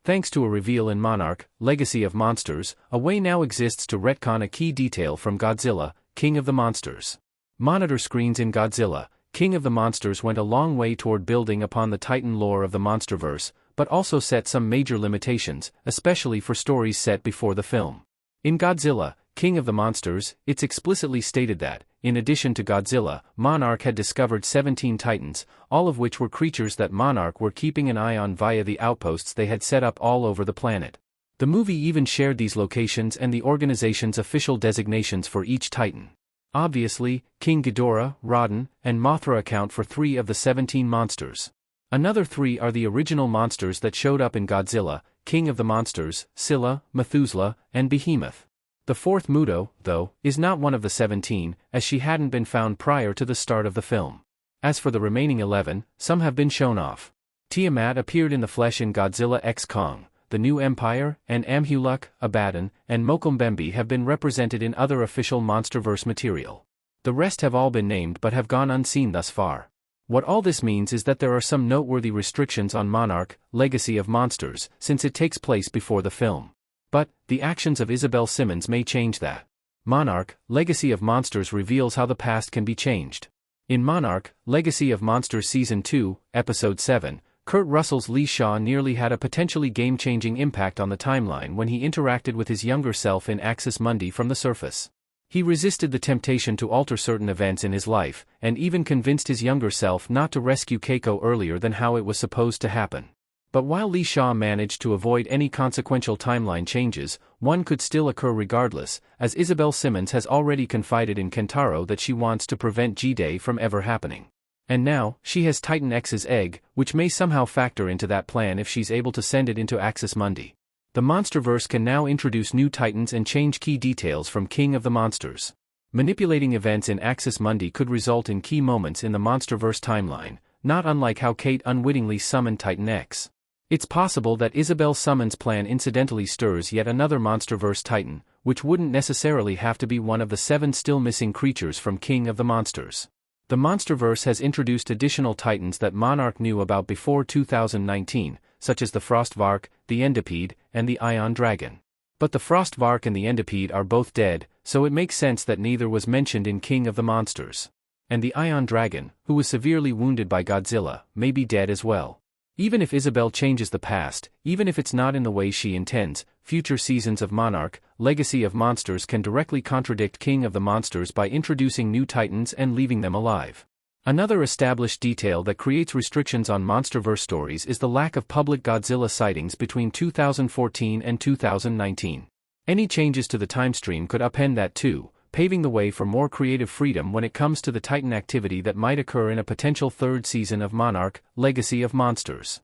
Thanks to a reveal in Monarch, Legacy of Monsters, a way now exists to retcon a key detail from Godzilla, King of the Monsters. Monitor screens in Godzilla, King of the Monsters went a long way toward building upon the Titan lore of the Monsterverse, but also set some major limitations, especially for stories set before the film. In Godzilla, King of the Monsters, it's explicitly stated that, in addition to Godzilla, Monarch had discovered 17 Titans, all of which were creatures that Monarch were keeping an eye on via the outposts they had set up all over the planet. The movie even shared these locations and the organization's official designations for each Titan. Obviously, King Ghidorah, Rodan, and Mothra account for 3 of the 17 monsters. Another 3 are the original monsters that showed up in Godzilla, King of the Monsters, Scylla, Methuselah, and Behemoth. The 4th Muto, though, is not one of the 17, as she hadn't been found prior to the start of the film. As for the remaining 11, some have been shown off. Tiamat appeared in the flesh in Godzilla x Kong, the New Empire, and Amhuluk, Abaddon, and Mokombembe have been represented in other official Monsterverse material. The rest have all been named but have gone unseen thus far. What all this means is that there are some noteworthy restrictions on Monarch, Legacy of Monsters, since it takes place before the film. But, the actions of Isabel Simmons may change that. Monarch, Legacy of Monsters reveals how the past can be changed. In Monarch, Legacy of Monsters Season 2, Episode 7, Kurt Russell's Lee Shaw nearly had a potentially game-changing impact on the timeline when he interacted with his younger self in Axis Mundi from the surface. He resisted the temptation to alter certain events in his life, and even convinced his younger self not to rescue Keiko earlier than how it was supposed to happen. But while Lee Shaw managed to avoid any consequential timeline changes, one could still occur regardless, as Isabel Simmons has already confided in Kentaro that she wants to prevent G-Day from ever happening. And now, she has Titan X's egg, which may somehow factor into that plan if she's able to send it into Axis Mundi. The Monsterverse can now introduce new Titans and change key details from King of the Monsters. Manipulating events in Axis Mundi could result in key moments in the Monsterverse timeline, not unlike how Kate unwittingly summoned Titan X. It's possible that Isabel Summons' plan incidentally stirs yet another Monsterverse Titan, which wouldn't necessarily have to be one of the 7 still missing creatures from King of the Monsters. The Monsterverse has introduced additional Titans that Monarch knew about before 2019, such as the Frostvark, the Endipede, and the Ion Dragon. But the Frostvark and the Endipede are both dead, so it makes sense that neither was mentioned in King of the Monsters. And the Ion Dragon, who was severely wounded by Godzilla, may be dead as well. Even if Isabel changes the past, even if it's not in the way she intends, future seasons of Monarch, Legacy of Monsters can directly contradict King of the Monsters by introducing new Titans and leaving them alive. Another established detail that creates restrictions on Monsterverse stories is the lack of public Godzilla sightings between 2014 and 2019. Any changes to the timestream could upend that too, paving the way for more creative freedom when it comes to the Titan activity that might occur in a potential 3rd season of Monarch, Legacy of Monsters.